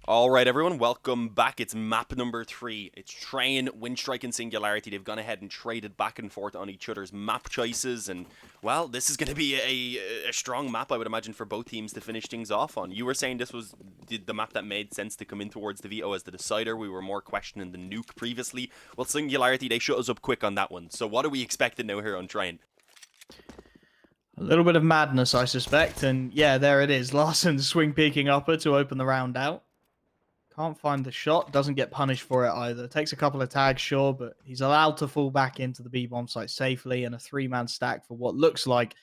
Alright everyone, welcome back. It's map number 3. It's Train, Winstrike and Singularity. They've gone ahead and traded back and forth on each other's map choices, and well, this is going to be a strong map, I would imagine, for both teams to finish things off on. You were saying this was the map that made sense to come in towards the Veto as the decider. We were more questioning the nuke previously. Well, Singularity, they shut us up quick on that one. So what are we expecting now here on Train? A little bit of madness, I suspect, and yeah, there it is. Larson swing peeking upper to open the round out. Can't find the shot, doesn't get punished for it either. Takes a couple of tags, sure, but he's allowed to fall back into the B-bomb site safely, and a three-man stack for what looks like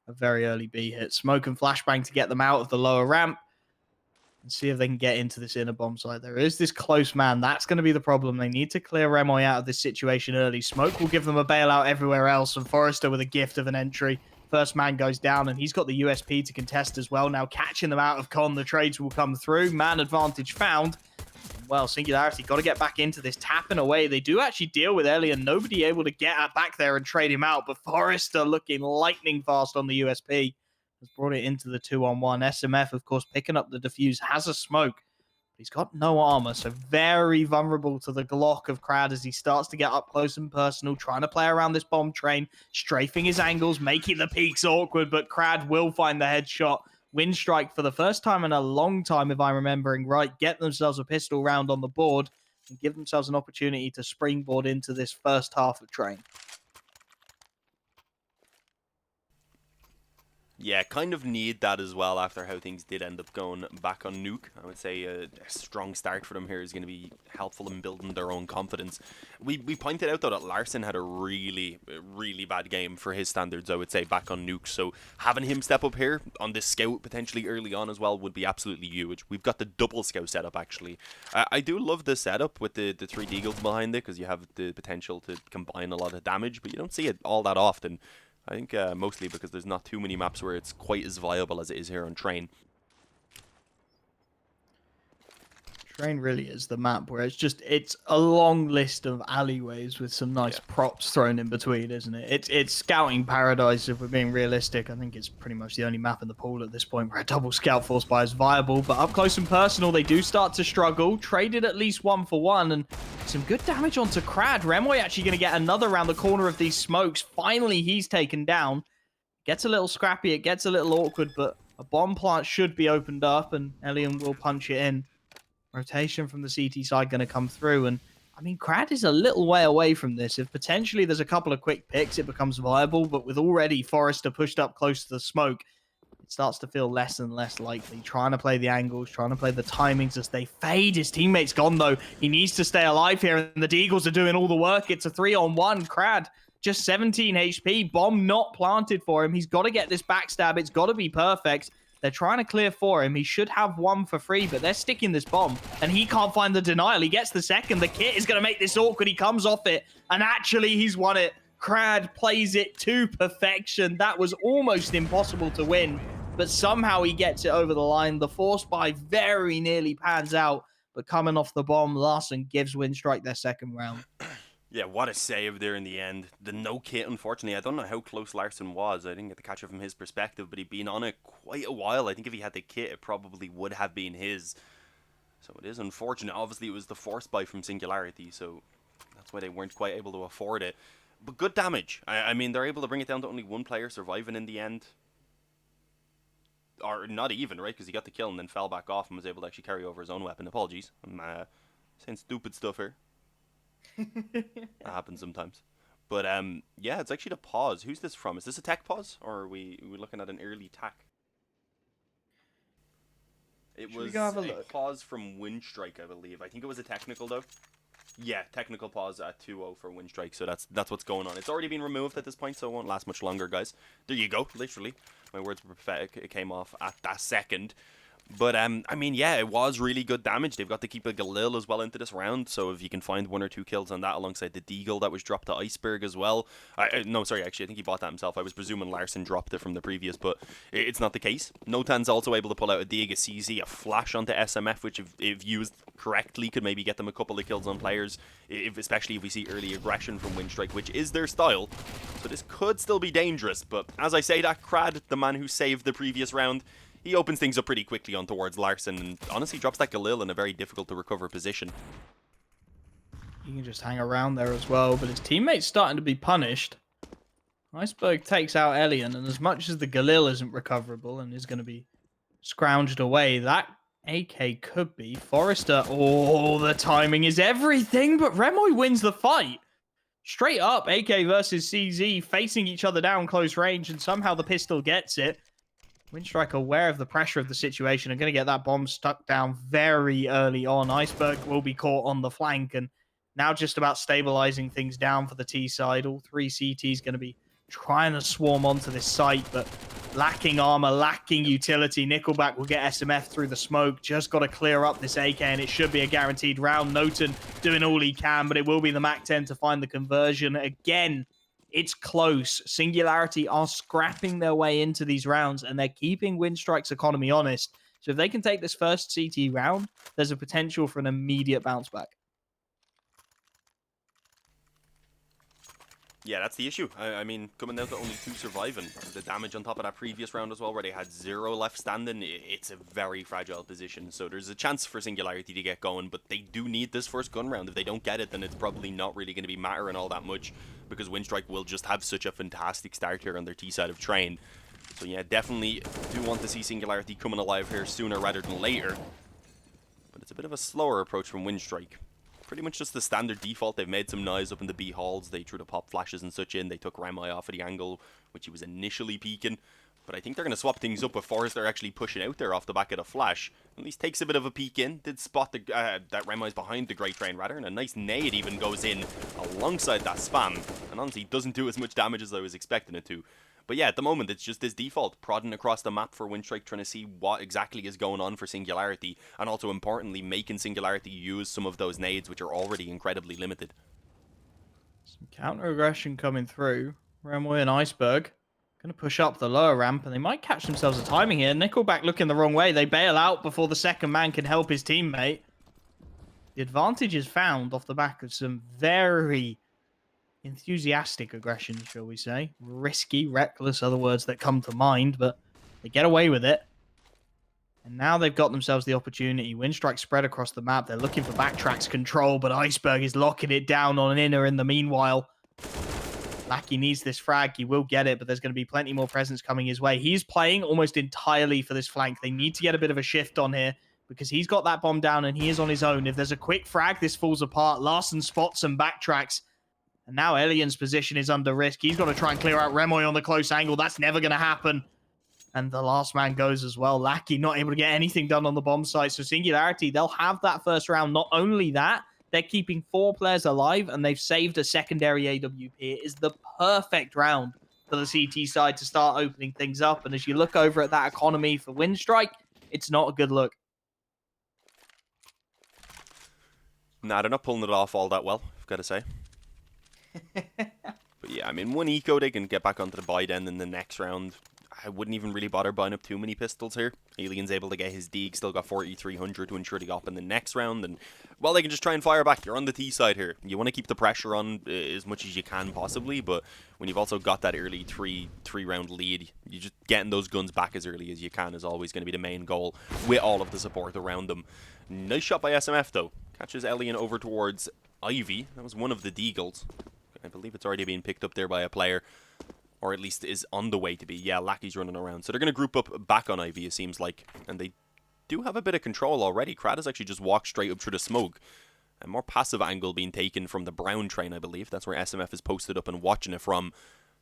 a very early B hit. Smoke and flashbang to get them out of the lower ramp and see if they can get into this inner bomb site. There is this close man. That's going to be the problem. They need to clear Remoy out of this situation early. Smoke will give them a bailout everywhere else, and Forrester with a gift of an entry. First man goes down, and he's got the USP to contest as well. Now catching them out of con, the trades will come through. Man advantage found. Well, Singularity got to get back into this, tapping away. They do actually deal with Ellie, and nobody able to get back there and trade him out. But Forrester looking lightning fast on the USP. Has brought it into the 2-on-1. SMF, of course, picking up the defuse, has a smoke. He's got no armor, so very vulnerable to the Glock of Crad as he starts to get up close and personal, trying to play around this bomb train, strafing his angles, making the peaks awkward, but Crad will find the headshot. Winstrike, for the first time in a long time, if I'm remembering right, get themselves a pistol round on the board and give themselves an opportunity to springboard into this first half of Train. Yeah, kind of need that as well after how things did end up going back on Nuke. I would say a strong start for them here is going to be helpful in building their own confidence. We pointed out, though, that Larson had a really bad game for his standards, I would say, back on Nuke. So having him step up here on this scout potentially early on as well would be absolutely huge. We've got the double scout setup, actually. I do love the setup with the 3 Deagles behind it because you have the potential to combine a lot of damage, but you don't see it all that often. I think mostly because there's not too many maps where it's quite as viable as it is here on Train. Train really is the map where it's a long list of alleyways with some nice props thrown in between, isn't it? It's scouting paradise if we're being realistic. I think it's pretty much the only map in the pool at this point where a double scout force buy is viable, but up close and personal, they do start to struggle. Traded at least 1-for-1 and some good damage onto Crad. Remoy actually going to get another around the corner of these smokes. Finally, he's taken down. Gets a little scrappy, it gets a little awkward, but a bomb plant should be opened up and Elian will punch it in. Rotation from the CT side going to come through. And, I mean, Crad is a little way away from this. If potentially there's a couple of quick picks, it becomes viable. But with already Forrester pushed up close to the smoke, it starts to feel less and less likely. Trying to play the angles, trying to play the timings as they fade. His teammate's gone, though. He needs to stay alive here, and the Deagles are doing all the work. It's a 3-on-1. Crad, just 17 HP. Bomb not planted for him. He's got to get this backstab. It's got to be perfect. They're trying to clear for him. He should have one for free, but they're sticking this bomb, and he can't find the denial. He gets the second. The kit is going to make this awkward. He comes off it, and actually he's won it. Crad plays it to perfection. That was almost impossible to win, but somehow he gets it over the line. The force buy very nearly pans out, but coming off the bomb, Larson gives Winstrike their second round. Yeah, what a save there in the end. The no kit, unfortunately. I don't know how close Larson was. I didn't get to catch it from his perspective, but he'd been on it quite a while. I think if he had the kit, it probably would have been his. So it is unfortunate. Obviously, it was the force buy from Singularity, so that's why they weren't quite able to afford it. But good damage. I mean, they're able to bring it down to only one player surviving in the end. Or not even, right? Because he got the kill and then fell back off and was able to actually carry over his own weapon. Apologies. I'm saying stupid stuff here. That happens sometimes. But yeah, it's actually the pause. Who's this from? Is this a tech pause, or are we looking at an early tack? It was a pause from Winstrike, I believe. I think it was a technical though. Yeah, technical pause at 2-0 for Winstrike. So that's what's going on. It's already been removed at this point, so it won't last much longer, guys. There you go. Literally, my words were prophetic. It came off at that second. But, I mean, yeah, it was really good damage. They've got to keep a Galil as well into this round, so if you can find 1 or 2 kills on that alongside the Deagle that was dropped to Iceberg as well. No, sorry, actually, I think he bought that himself. I was presuming Larson dropped it from the previous, but it's not the case. Notan's also able to pull out a Dig, a CZ, a flash onto SMF, which if used correctly could maybe get them a couple of kills on players, especially if we see early aggression from Winstrike, which is their style. So this could still be dangerous, but as I say that, Crad, the man who saved the previous round, he opens things up pretty quickly on towards Larson, and honestly drops that Galil in a very difficult to recover position. He can just hang around there as well, but his teammate's starting to be punished. Iceberg takes out Elian, and as much as the Galil isn't recoverable and is going to be scrounged away, that AK could be. Forrester, oh, the timing is everything, but Remoy wins the fight. Straight up, AK versus CZ facing each other down close range, and somehow the pistol gets it. Winstrike, aware of the pressure of the situation, are going to get that bomb stuck down very early on. Iceberg will be caught on the flank, and now just about stabilizing things down for the T side. All three CTs going to be trying to swarm onto this site, but lacking armor, lacking utility. Nickelback will get SMF through the smoke. Just got to clear up this AK, and it should be a guaranteed round. Noten doing all he can, but it will be the MAC-10 to find the conversion. Again, it's close. Singularity are scrapping their way into these rounds, and they're keeping Winstrike's economy honest. So if they can take this first CT round, there's a potential for an immediate bounce back. Yeah, that's the issue. I mean, coming down to only 2 surviving, the damage on top of that previous round as well, where they had 0 left standing, it's a very fragile position. So there's a chance for Singularity to get going, but they do need this first gun round. If they don't get it, then it's probably not really going to be mattering all that much, because Winstrike will just have such a fantastic start here on their T side of Train. So yeah, definitely do want to see Singularity coming alive here sooner rather than later. But it's a bit of a slower approach from Winstrike. Pretty much just the standard default. They've made some noise up in the B halls. They threw the pop flashes and such in. They took Remoy off of the angle, which he was initially peeking. But I think they're going to swap things up with Forrester actually pushing out there off the back of the flash. At least takes a bit of a peek in. Did spot the, that Remoy's behind the Great Train rather. And a nice nade even goes in alongside that spam. And honestly, doesn't do as much damage as I was expecting it to. But yeah, at the moment, it's just this default, prodding across the map for Winstrike, trying to see what exactly is going on for Singularity, and also, importantly, making Singularity use some of those nades, which are already incredibly limited. Some counter-aggression coming through. Remoy and Iceberg going to push up the lower ramp, and they might catch themselves a timing here. Nickelback looking the wrong way. They bail out before the second man can help his teammate. The advantage is found off the back of some very enthusiastic aggression, shall we say. Risky, reckless, other words that come to mind, but they get away with it. And now they've got themselves the opportunity. Winstrike spread across the map. They're looking for backtracks control, but Iceberg is locking it down on an inner in the meanwhile. Lackey needs this frag. He will get it, but there's going to be plenty more presence coming his way. He's playing almost entirely for this flank. They need to get a bit of a shift on here because he's got that bomb down and he is on his own. If there's a quick frag, this falls apart. Larson spots and backtracks. And now Elian's position is under risk. He's got to try and clear out Remoy on the close angle. That's never going to happen. And the last man goes as well. Lackey not able to get anything done on the bomb site. So Singularity, they'll have that first round. Not only that, they're keeping 4 players alive and they've saved a secondary AWP. It is the perfect round for the CT side to start opening things up. And as you look over at that economy for Winstrike, it's not a good look. Nah, they're not pulling it off all that well, I've got to say. But yeah, I mean, 1 eco, they can get back onto the buy then in the next round. I wouldn't even really bother buying up too many pistols here. Alien's able to get his Deeg, still got 4,300 to ensure the op in the next round. And, well, they can just try and fire back. You're on the T side here. You want to keep the pressure on as much as you can possibly, but when you've also got that early three-round lead, you just getting those guns back as early as you can is always going to be the main goal with all of the support around them. Nice shot by SMF, though. Catches Alien over towards Ivy. That was one of the Deagles. I believe it's already being picked up there by a player. Or at least is on the way to be. Yeah, Lackey's running around. So they're going to group up back on Ivy, it seems like. And they do have a bit of control already. Krad has actually just walked straight up through the smoke. A more passive angle being taken from the brown train, I believe. That's where SMF is posted up and watching it from.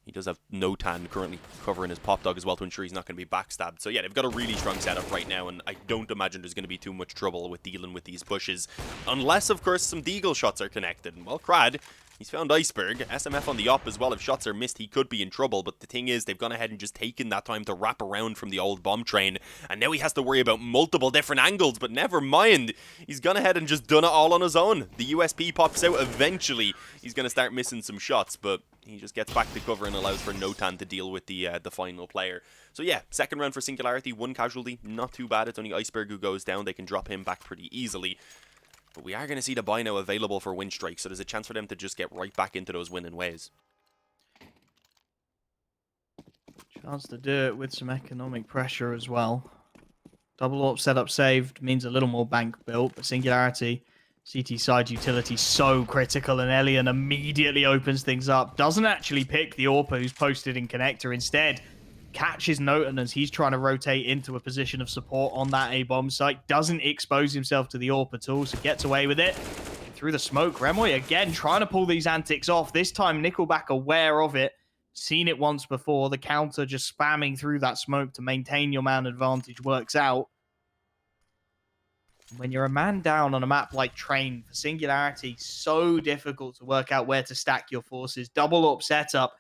He does have Notan currently covering his pop dog as well to ensure he's not going to be backstabbed. So yeah, they've got a really strong setup right now, and I don't imagine there's going to be too much trouble with dealing with these bushes. Unless, of course, some Deagle shots are connected. And well, Krad, he's found Iceberg. SMF on the op as well. If shots are missed, he could be in trouble. But the thing is, they've gone ahead and just taken that time to wrap around from the old bomb train. And now he has to worry about multiple different angles. But never mind. He's gone ahead and just done it all on his own. The USP pops out eventually. He's going to start missing some shots. But he just gets back to cover and allows for Notan to deal with the final player. So yeah, second round for Singularity. 1 casualty. Not too bad. It's only Iceberg who goes down. They can drop him back pretty easily. But we are going to see the buy now available for Winstrike, so there's a chance for them to just get right back into those winning ways. Chance to do it with some economic pressure as well. Double AWP setup saved means a little more bank built, but Singularity, CT side utility so critical, and Elian immediately opens things up. Doesn't actually pick the AWPer who's posted in connector. Instead, catches Noten as he's trying to rotate into a position of support on that A-bomb site. Doesn't expose himself to the AWP at all, so gets away with it. Through the smoke, Remoy again trying to pull these antics off. This time, Nickelback aware of it. Seen it once before. The counter just spamming through that smoke to maintain your man advantage works out. When you're a man down on a map like Train, for Singularity, so difficult to work out where to stack your forces. Double up setup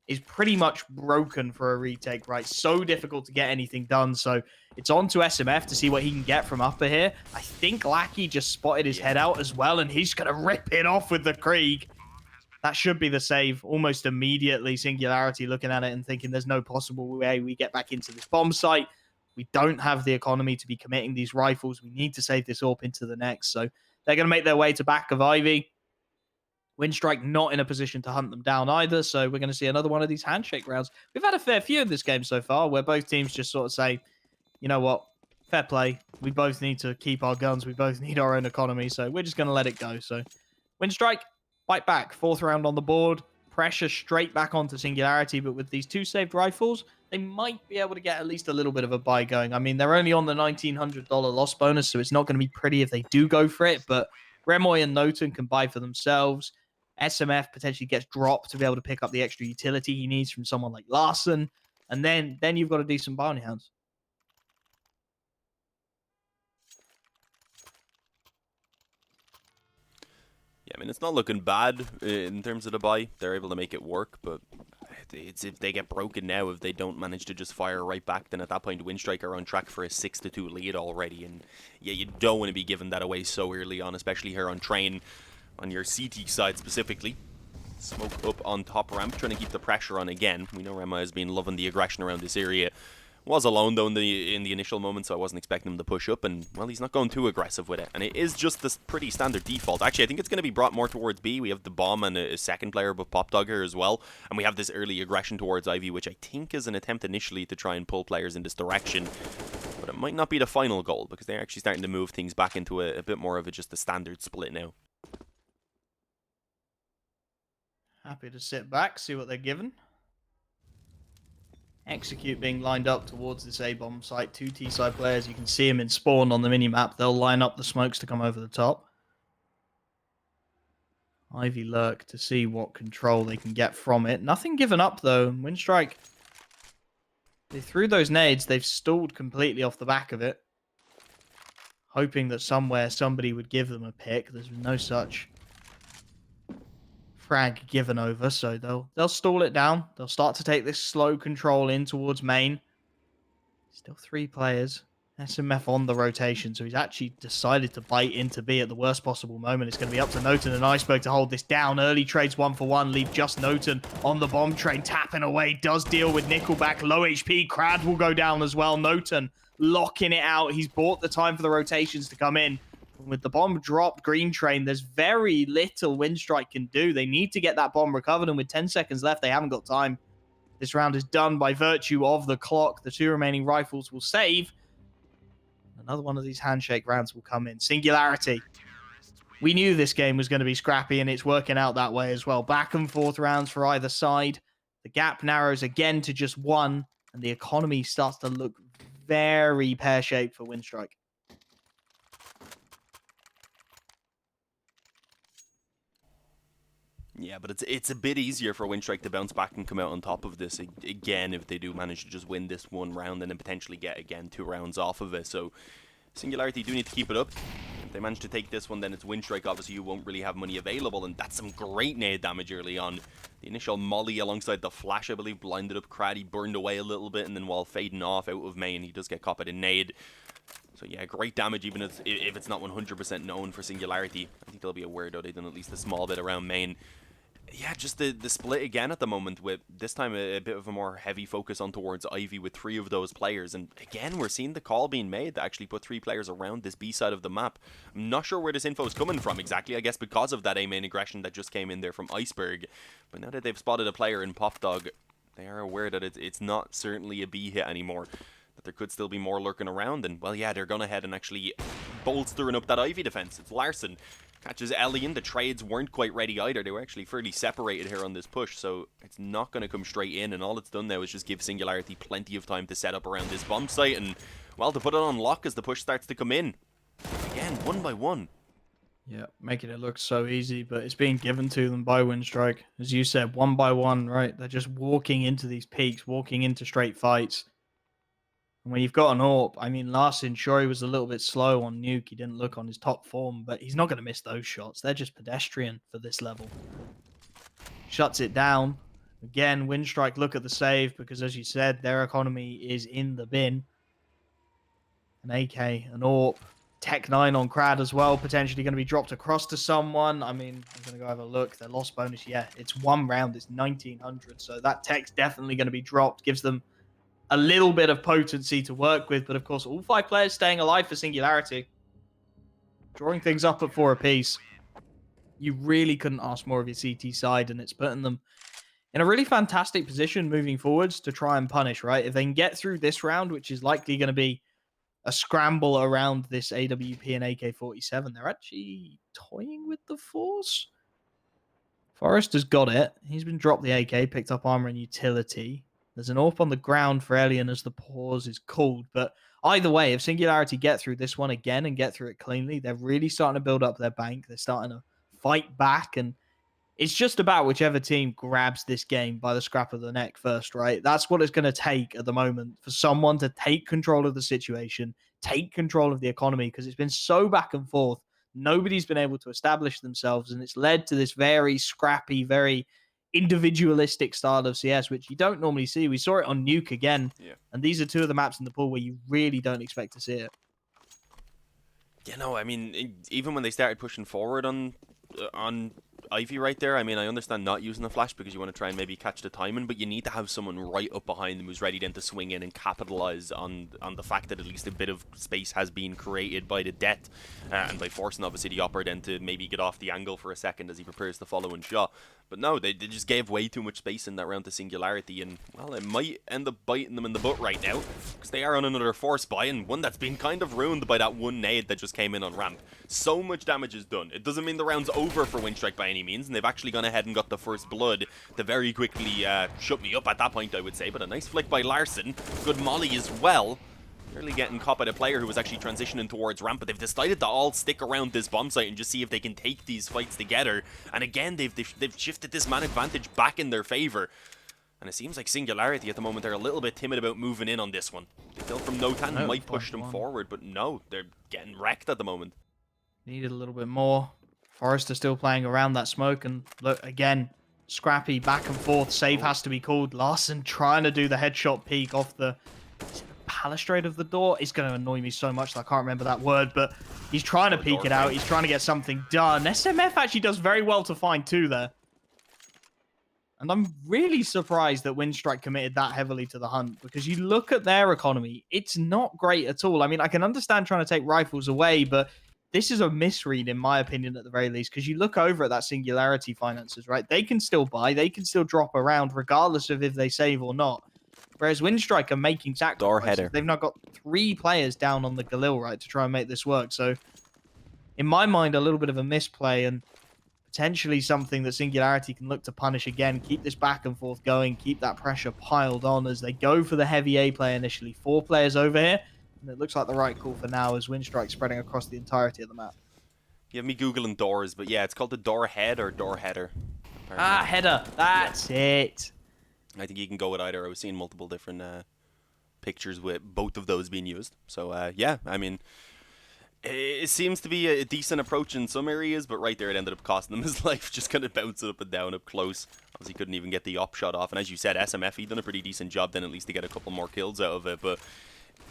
is pretty much broken for a retake, right? So difficult to get anything done. So it's on to SMF to see what he can get from upper here. I think Lackey just spotted his head out as well, and he's going to rip it off with the Krieg. That should be the save almost immediately. Singularity looking at it and thinking there's no possible way we get back into this bomb site. We don't have the economy to be committing these rifles. We need to save this AWP into the next. So they're going to make their way to back of Ivy. Winstrike not in a position to hunt them down either. So we're going to see another one of these handshake rounds. We've had a fair few in this game so far where both teams just sort of say, you know what, fair play. We both need to keep our guns. We both need our own economy. So we're just going to let it go. So Winstrike, fight back. 4th round on the board. Pressure straight back onto Singularity. But with these 2 saved rifles, they might be able to get at least a little bit of a buy going. I mean, they're only on the $1,900 loss bonus, so it's not going to be pretty if they do go for it. But Remoy and Noten can buy for themselves. SMF potentially gets dropped to be able to pick up the extra utility he needs from someone like Larson. And then you've got a decent bounty hounds. Yeah, I mean, it's not looking bad in terms of the buy. They're able to make it work, but it's if they get broken now, if they don't manage to just fire right back, then at that point, Winstrike are on track for a 6-2 lead already. And yeah, you don't want to be giving that away so early on, especially here on Train, on your CT side specifically. Smoke up on top ramp, trying to keep the pressure on again. We know Rema has been loving the aggression around this area. Was alone though in the initial moment, so I wasn't expecting him to push up, and well, he's not going too aggressive with it, and it is just this pretty standard default. Actually, I think it's going to be brought more towards B. We have the bomb and a second player above Pop Dog here as well, and we have this early aggression towards Ivy, which I think is an attempt initially to try and pull players in this direction, but it might not be the final goal because they're actually starting to move things back into a bit more of just a standard split now. Happy to sit back, see what they're given. Execute being lined up towards this A-bomb site. 2 T-side players. You can see them in spawn on the minimap. They'll line up the smokes to come over the top. Ivy lurk to see what control they can get from it. Nothing given up, though. Winstrike, they threw those nades. They've stalled completely off the back of it. Hoping that somewhere somebody would give them a pick. There's no such frag given over, so they'll stall it down. They'll start to take this slow control in towards main. Still 3 players. SMF on the rotation, so he's actually decided to bite into B at the worst possible moment. It's going to be up to Noten and Iceberg to hold this down. Early trades 1-for-1, leave just Noten on the bomb train, tapping away. Does deal with Nickelback, low HP. Crad will go down as well. Noten locking it out. He's bought the time for the rotations to come in. With the bomb dropped, Green Train, there's very little Winstrike can do. They need to get that bomb recovered, and with 10 seconds left, they haven't got time. This round is done by virtue of the clock. The 2 remaining rifles will save. Another one of these handshake rounds will come in. Singularity. We knew this game was going to be scrappy, and it's working out that way as well. Back and forth rounds for either side. The gap narrows again to just 1, and the economy starts to look very pear-shaped for Winstrike. Yeah, but it's a bit easier for Winstrike to bounce back and come out on top of this again if they do manage to just win this one round and then potentially get, again, 2 rounds off of it. So Singularity do need to keep it up. If they manage to take this one, then it's Winstrike. Obviously, you won't really have money available, and that's some great nade damage early on. The initial molly alongside the flash, I believe, blinded up Crad. He burned away a little bit, and then while fading off out of main, he does get caught by the nade. So yeah, great damage, even if it's not 100% known for Singularity. I think they'll be aware, though, they've done at least a small bit around main. Yeah, just the split again at the moment, with this time a bit of a more heavy focus on towards Ivy with 3 of those players. And again, we're seeing the call being made to actually put 3 players around this B side of the map. I'm not sure where this info is coming from exactly, I guess because of that A main aggression that just came in there from Iceberg. But now that they've spotted a player in Pop Dog, they are aware that it's not certainly a B hit anymore. That there could still be more lurking around. And, well, yeah, they're going ahead and actually bolstering up that Ivy defense. It's Larson. Catches Ellie in. The trades weren't quite ready either. They were actually fairly separated here on this push, so it's not going to come straight in. And all it's done now is just give Singularity plenty of time to set up around this bomb site. And, well, to put it on lock as the push starts to come in. Again, one by one. Yeah, making it look so easy, but it's being given to them by Winstrike. As you said, one by one, right? They're just walking into these peaks, walking into straight fights. And when you've got an AWP, I mean, Larson, sure, he was a little bit slow on Nuke. He didn't look on his top form, but he's not going to miss those shots. They're just pedestrian for this level. Shuts it down. Again, Winstrike look at the save because, as you said, their economy is in the bin. An AK, an AWP. Tech 9 on Crad as well, potentially going to be dropped across to someone. I mean, I'm going to go have a look. Their loss bonus, yeah, it's 1 round. It's 1900. So that tech's definitely going to be dropped. Gives them a little bit of potency to work with. But of course, all 5 players staying alive for Singularity. Drawing things up at 4 apiece. You really couldn't ask more of your CT side. And it's putting them in a really fantastic position moving forwards to try and punish, right? If they can get through this round, which is likely going to be a scramble around this AWP and AK-47. They're actually toying with the Force. Forrest has got it. He's been dropped the AK, picked up armor and utility. There's an AWP on the ground for Alien as the pause is called. But either way, if Singularity get through this one again and get through it cleanly, they're really starting to build up their bank. They're starting to fight back, and it's just about whichever team grabs this game by the scruff of the neck first, right? That's what it's going to take at the moment for someone to take control of the situation, take control of the economy, because it's been so back and forth. Nobody's been able to establish themselves, and it's led to this very scrappy, very individualistic style of CS, which you don't normally see. We saw it on Nuke again, and these are 2 of the maps in the pool where you really don't expect to see it. You know, I mean, even when they started pushing forward on Ivy right there, I mean, I understand not using the flash because you want to try and maybe catch the timing, but you need to have someone right up behind them who's ready then to swing in and capitalize on the fact that at least a bit of space has been created by the death, and by forcing obviously the upper then to maybe get off the angle for a second as he prepares the following shot. But no, they just gave way too much space in that round to Singularity, and, well, it might end up biting them in the butt right now, because they are on another force buy, and one that's been kind of ruined by that one nade that just came in on ramp. So much damage is done. It doesn't mean the round's over for Winstrike by any means, and they've actually gone ahead and got the first blood to very quickly shut me up at that point, I would say. But a nice flick by Larson. Good molly as well. Nearly getting caught by the player who was actually transitioning towards ramp, but they've decided to all stick around this bomb site and just see if they can take these fights together. And again, they've shifted this man advantage back in their favor. And it seems like Singularity at the moment, they're a little bit timid about moving in on this one. They feel from Notan might push them forward, but no, they're getting wrecked at the moment. Needed a little bit more. Forrester still playing around that smoke, and look, again, scrappy back and forth. Save has to be called. Larson trying to do the headshot peek off the balustrade of the door. It's going to annoy me so much that I can't remember that word, but he's trying to peek it out. He's trying to get something done. SMF actually does very well to find 2 there. And I'm really surprised that Winstrike committed that heavily to the hunt, because you look at their economy, it's not great at all. I mean, I can understand trying to take rifles away, but this is a misread, in my opinion, at the very least, because you look over at that Singularity finances, right? They can still buy, they can still drop around, regardless of if they save or not. Whereas Winstrike are making sacrifices. They've now got 3 players down on the Galil, right, to try and make this work. So, in my mind, a little bit of a misplay, and potentially something that Singularity can look to punish again. Keep this back and forth going, keep that pressure piled on as they go for the heavy A play initially. 4 players over here. And it looks like the right call for now as Winstrike spreading across the entirety of the map. You have me Googling doors, but yeah, it's called the door head or door header. Ah, header. That's it. I think you can go with either. I was seeing multiple different pictures with both of those being used. So, yeah, I mean, it seems to be a decent approach in some areas, but right there it ended up costing them his life, just kind of bouncing up and down up close. Obviously couldn't even get the op shot off, and as you said, SMF, he done a pretty decent job then at least to get a couple more kills out of it, but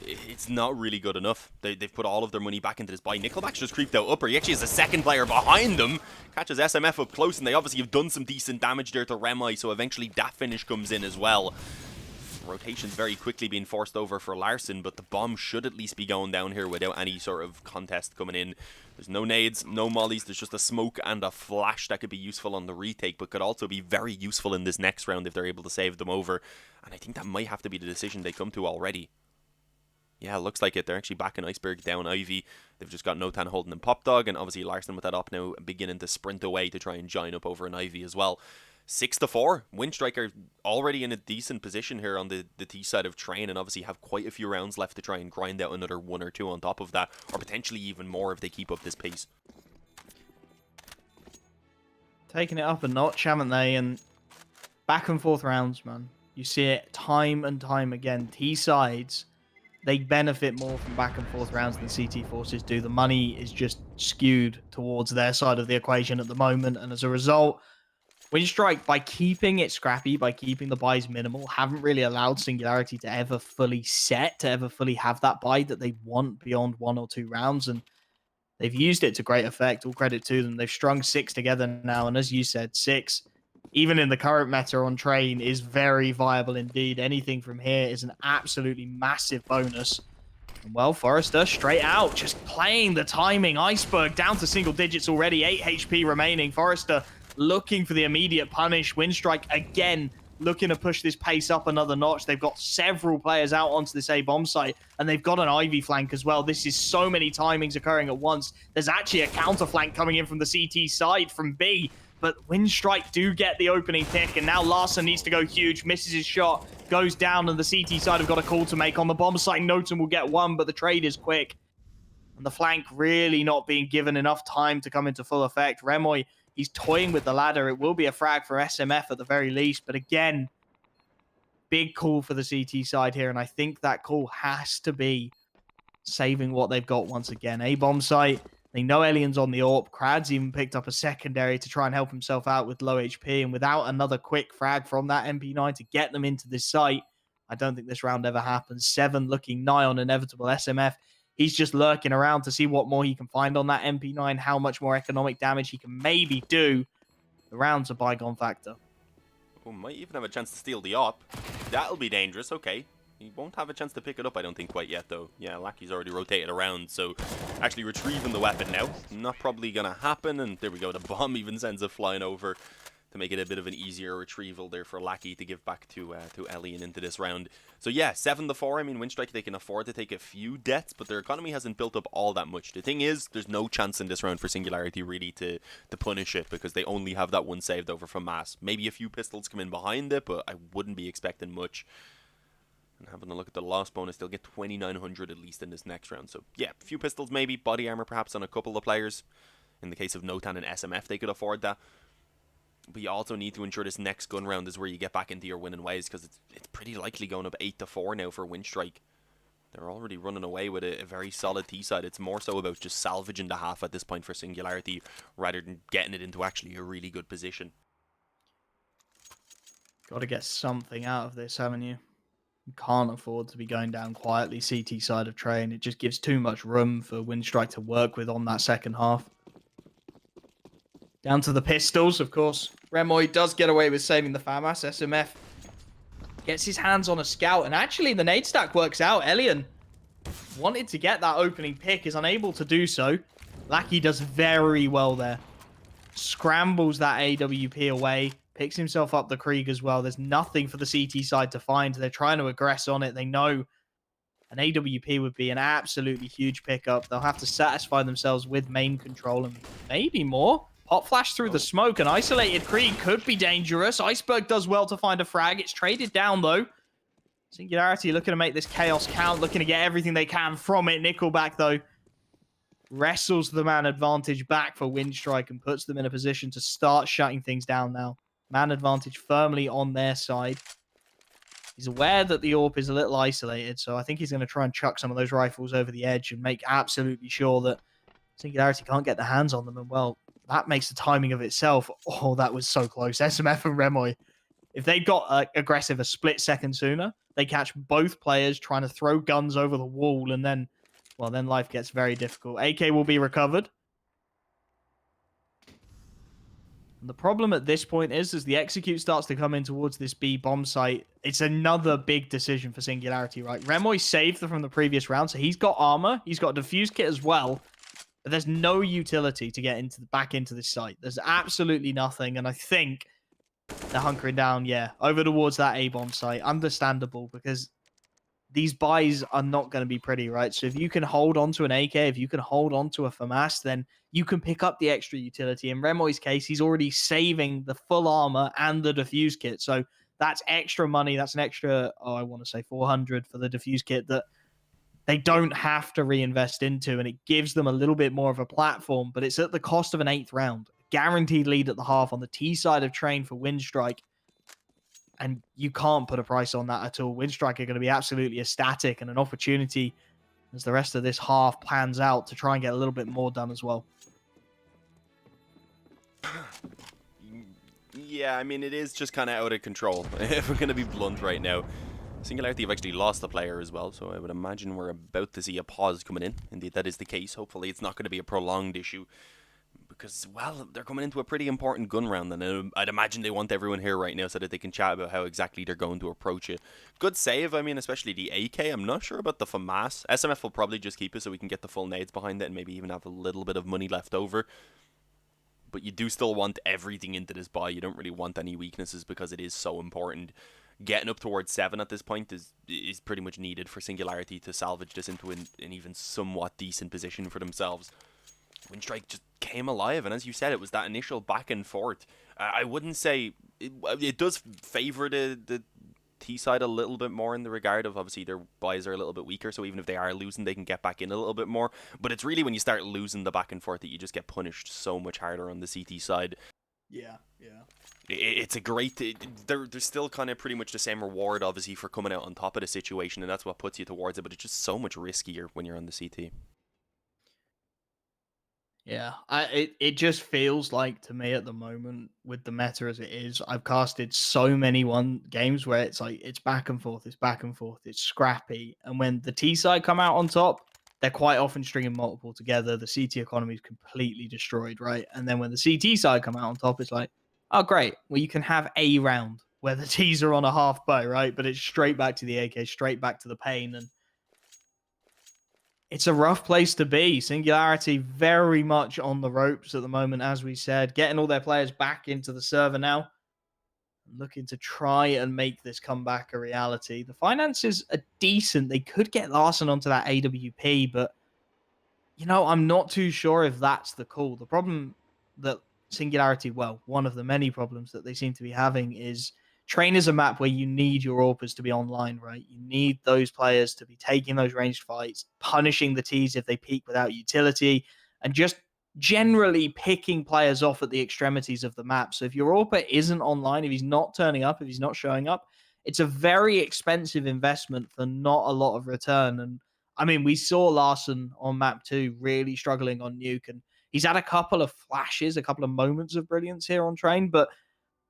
it's not really good enough. They've put all of their money back into this buy. Nickelback's just creeped out upper. He actually has a second player behind them. Catches SMF up close, and they obviously have done some decent damage there to Remai, so eventually that finish comes in as well. Rotation's very quickly being forced over for Larson, but the bomb should at least be going down here without any sort of contest coming in. There's no nades, no mollies, there's just a smoke and a flash that could be useful on the retake, but could also be very useful in this next round if they're able to save them over. And I think that might have to be the decision they come to already. Yeah, looks like it. They're actually backing Iceberg down Ivy. They've just got Notan holding in Pop Dog, and obviously Larson with that up now beginning to sprint away to try and join up over an Ivy as well. 6-4. Winstrike are already in a decent position here on the T side of Train, and obviously have quite a few rounds left to try and grind out another 1 or 2 on top of that, or potentially even more if they keep up this pace. Taking it up a notch, haven't they? And back and forth rounds, man. You see it time and time again. T sides, they benefit more from back and forth rounds than CT forces do. The money is just skewed towards their side of the equation at the moment, and as a result, Winstrike, by keeping it scrappy, by keeping the buys minimal, haven't really allowed Singularity to ever fully set, to ever fully have that buy that they want beyond 1 or 2 rounds, and they've used it to great effect. All credit to them. They've strung 6 together now, and as you said, 6, even in the current meta on Train, is very viable indeed. Anything from here is an absolutely massive bonus. And well, Forrester straight out, just playing the timing. Iceberg down to single digits already, 8 HP remaining. Forrester looking for the immediate punish. Winstrike again looking to push this pace up another notch. They've got several players out onto this A bomb site, and they've got an Ivy flank as well. This is so many timings occurring at once. There's actually a counter flank coming in from the CT side from B, but Winstrike do get the opening pick, and now Larson needs to go huge, misses his shot, goes down, and the CT side have got a call to make. On the bomb site, Noten will get 1, but the trade is quick. And the flank really not being given enough time to come into full effect. Remoy, he's toying with the ladder. It will be a frag for SMF at the very least. But again, big call for the CT side here. And I think that call has to be saving what they've got once again. A bomb site. They know Alien's on the AWP. Krad's even picked up a secondary to try and help himself out with low HP. And without another quick frag from that MP9 to get them into this site, I don't think this round ever happens. 7 looking nigh on inevitable. SMF, he's just lurking around to see what more he can find on that MP9, how much more economic damage he can maybe do. The round's a bygone factor. Oh, might even have a chance to steal the op. That'll be dangerous, okay. He won't have a chance to pick it up, I don't think, quite yet, though. Yeah, Lackey's already rotated around, so actually retrieving the weapon now. Not probably going to happen, and there we go. The bomb even sends it flying over to make it a bit of an easier retrieval there for Lackey to give back to Alien into this round. So yeah, 7-4. I mean, Winstrike, they can afford to take a few deaths, but their economy hasn't built up all that much. The thing is, there's no chance in this round for Singularity really to punish it, because they only have that one saved over from Mass. Maybe a few pistols come in behind it, but I wouldn't be expecting much. And having a look at the loss bonus, they'll get 2,900 at least in this next round. So yeah, a few pistols maybe, body armor perhaps on a couple of players. In the case of Notan and SMF, they could afford that. But you also need to ensure this next gun round is where you get back into your winning ways, because it's pretty likely going up 8-4 now for Winstrike. They're already running away with a very solid T side. It's more so about just salvaging the half at this point for Singularity, rather than getting it into actually a really good position. Got to get something out of this, haven't you? You can't afford to be going down quietly CT side of Train. It just gives too much room for Winstrike to work with on that second half. Down to the pistols, of course. Remoy does get away with saving the FAMAS. SMF gets his hands on a scout, and actually the nade stack works out. Elian wanted to get that opening pick, is unable to do so. Lackey does very well there. Scrambles that AWP away, picks himself up the Krieg as well. There's nothing for the CT side to find. They're trying to aggress on it. They know an AWP would be an absolutely huge pickup. They'll have to satisfy themselves with main control and maybe more. Pop flash through the smoke. An isolated Krieg could be dangerous. Iceberg does well to find a frag. It's traded down, though. Singularity looking to make this chaos count, looking to get everything they can from it. Nickelback, though, wrestles the man advantage back for Winstrike and puts them in a position to start shutting things down now. Man advantage firmly on their side. He's aware that the AWP is a little isolated, so I think he's going to try and chuck some of those rifles over the edge and make absolutely sure that Singularity can't get their hands on them. And, well, that makes the timing of itself. Oh, that was so close. SMF and Remoy. If they got aggressive a split second sooner, they catch both players trying to throw guns over the wall, and then, well, then life gets very difficult. AK will be recovered. And the problem at this point is, as the execute starts to come in towards this B bomb site, it's another big decision for Singularity, right? Remoy saved from the previous round, so he's got armor. He's got a defuse kit as well. But there's no utility to get back into this site. There's absolutely nothing, and I think they're hunkering down, yeah, over towards that A-bomb site. Understandable, because these buys are not going to be pretty, right? So if you can hold on to an AK, if you can hold on to a FAMAS, then you can pick up the extra utility. In Remoy's case, he's already saving the full armor and the diffuse kit. So that's extra money. That's an extra, I want to say 400 for the diffuse kit that they don't have to reinvest into. And it gives them a little bit more of a platform, but it's at the cost of an 8th round. Guaranteed lead at the half on the T side of Train for Winstrike. And you can't put a price on that at all. Winstrike are going to be absolutely ecstatic, and an opportunity as the rest of this half pans out to try and get a little bit more done as well. Yeah, I mean, it is just kind of out of control, if we're going to be blunt right now. Singularity have actually lost a player as well, so I would imagine we're about to see a pause coming in. Indeed, that is the case. Hopefully, it's not going to be a prolonged issue. Because, well, they're coming into a pretty important gun round, and I'd imagine they want everyone here right now so that they can chat about how exactly they're going to approach it. Good save, I mean, especially the AK. I'm not sure about the FAMAS. SMF will probably just keep it so we can get the full nades behind it and maybe even have a little bit of money left over. But you do still want everything into this buy. You don't really want any weaknesses because it is so important. Getting up towards 7 at this point is pretty much needed for Singularity to salvage this into an even somewhat decent position for themselves. Winstrike just came alive, and as you said, it was that initial back and forth. I wouldn't say it does favour the T side a little bit more in the regard of obviously their buys are a little bit weaker, so even if they are losing, they can get back in a little bit more. But it's really when you start losing the back and forth that you just get punished so much harder on the CT side. Yeah. It's a great. There's still kind of pretty much the same reward, obviously, for coming out on top of the situation, and that's what puts you towards it. But it's just so much riskier when you're on the CT. Yeah, it just feels like to me at the moment with the meta as it is, I've casted so many games where it's like it's back and forth, it's scrappy, and when the T side come out on top, they're quite often stringing multiple together. The CT economy is completely destroyed, right? And then when the CT side come out on top, it's like, oh great, well you can have a round where the T's are on a half buy, right? But it's straight back to the AK, straight back to the pain, and it's a rough place to be. Singularity very much on the ropes at the moment, as we said, getting all their players back into the server now, looking to try and make this comeback a reality. The finances are decent. They could get Larson onto that AWP, but I'm not too sure if that's the call. The problem that Singularity, well, one of the many problems that they seem to be having is Train is a map where you need your AWPers to be online, right? You need those players to be taking those ranged fights, punishing the Ts if they peek without utility, and just generally picking players off at the extremities of the map. So if your AWPer isn't online, if he's not turning up, if he's not showing up, it's a very expensive investment for not a lot of return. And I mean, we saw Larson on map 2 really struggling on Nuke, and he's had a couple of flashes, a couple of moments of brilliance here on Train, but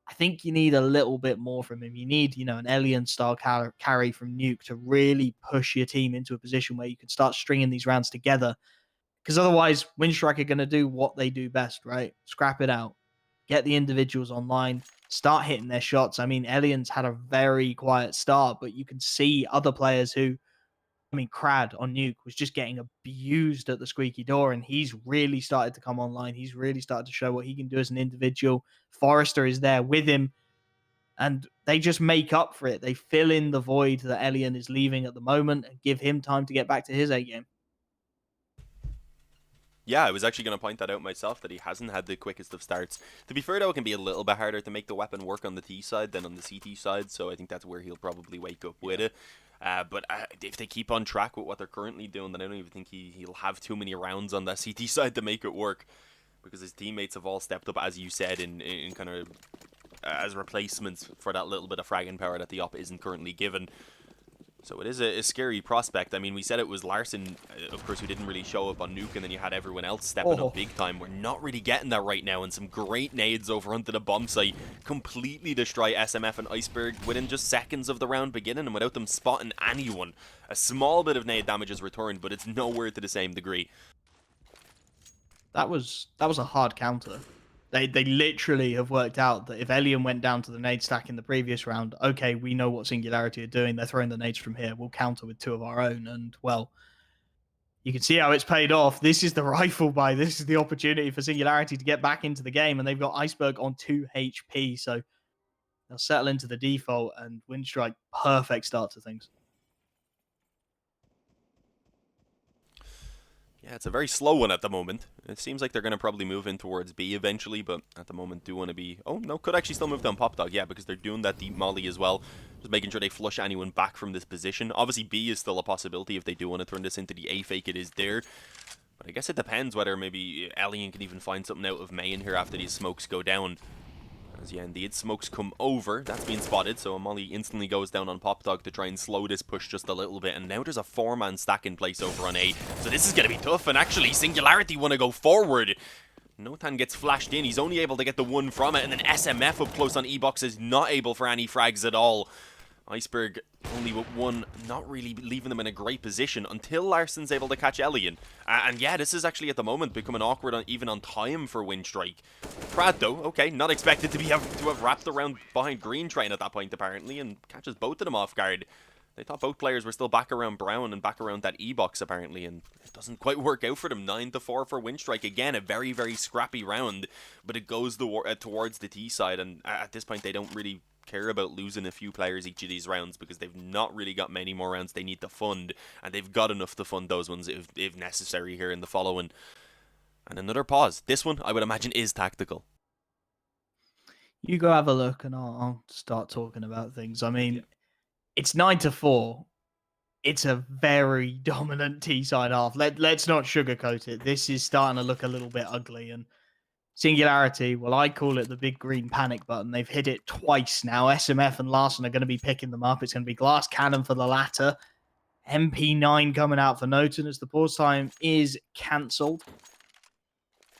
I think you need a little bit more from him. You need, an Alien style carry from Nuke to really push your team into a position where you can start stringing these rounds together. Because otherwise, Winstrike are going to do what they do best, right? Scrap it out, get the individuals online, start hitting their shots. I mean, Alien's had a very quiet start, but you can see other players who, Crad on Nuke was just getting abused at the squeaky door, and he's really started to come online. He's really started to show what he can do as an individual. Forrester is there with him, and they just make up for it. They fill in the void that Elian is leaving at the moment and give him time to get back to his A game. Yeah, I was actually going to point that out myself, that he hasn't had the quickest of starts. To be fair, though, it can be a little bit harder to make the weapon work on the T side than on the CT side, so I think that's where he'll probably wake up with it. But if they keep on track with what they're currently doing, then I don't even think he'll have too many rounds on that CT side to make it work, because his teammates have all stepped up, as you said, in kind of as replacements for that little bit of fragging power that the op isn't currently given. So it is a scary prospect. I mean, we said it was Larson, of course, who didn't really show up on Nuke, and then you had everyone else stepping up big time. We're not really getting that right now, and some great nades over onto the bomb site completely destroy SMF and Iceberg within just seconds of the round beginning, and without them spotting anyone. A small bit of nade damage is returned, but it's nowhere to the same degree. That was a hard counter. They literally have worked out that if Elian went down to the nade stack in the previous round, okay, we know what Singularity are doing. They're throwing the nades from here. We'll counter with 2 of our own. And, well, you can see how it's paid off. This is the rifle buy. This is the opportunity for Singularity to get back into the game. And they've got Iceberg on 2 HP. So they'll settle into the default, and Winstrike, perfect start to things. Yeah, it's a very slow one at the moment. It seems like they're going to probably move in towards B eventually, but at the moment do want to be... Oh, no, could actually still move down Pop Dog, yeah, because they're doing that deep molly as well. Just making sure they flush anyone back from this position. Obviously, B is still a possibility if they do want to turn this into the A fake, it is there. But I guess it depends whether maybe Alien can even find something out of main here after these smokes go down. As yeah, indeed, smokes come over. That's been spotted, so Molly instantly goes down on Pop Dog to try and slow this push just a little bit. And now there's a 4-man stack in place over on A. So this is going to be tough, and actually, Singularity want to go forward. Notan gets flashed in. He's only able to get the one from it, and then SMF up close on E-Box is not able for any frags at all. Iceberg only with one, not really leaving them in a great position until Larsen's able to catch Elian. And yeah, this is actually at the moment becoming awkward even on time for Winstrike. Crad though, okay, not expected to have wrapped around behind Green Train at that point apparently, and catches both of them off guard. They thought both players were still back around Brown and back around that E-Box apparently, and it doesn't quite work out for them. 9-4 for Winstrike. Again, a very, very scrappy round, but it goes towards the T side, and at this point they don't really care about losing a few players each of these rounds because they've not really got many more rounds they need to fund, and they've got enough to fund those ones if necessary here in the following. And another pause. This one, I would imagine, is tactical. You go have a look and I'll start talking about things. I mean, it's 9-4. It's a very dominant T-side half. Let's not sugarcoat it. This is starting to look a little bit ugly, and Singularity, well, I call it the big green panic button. They've hit it twice now. SMF and Larsen are going to be picking them up. It's going to be Glass Cannon for the latter. MP9 coming out for Noten as the pause time is cancelled.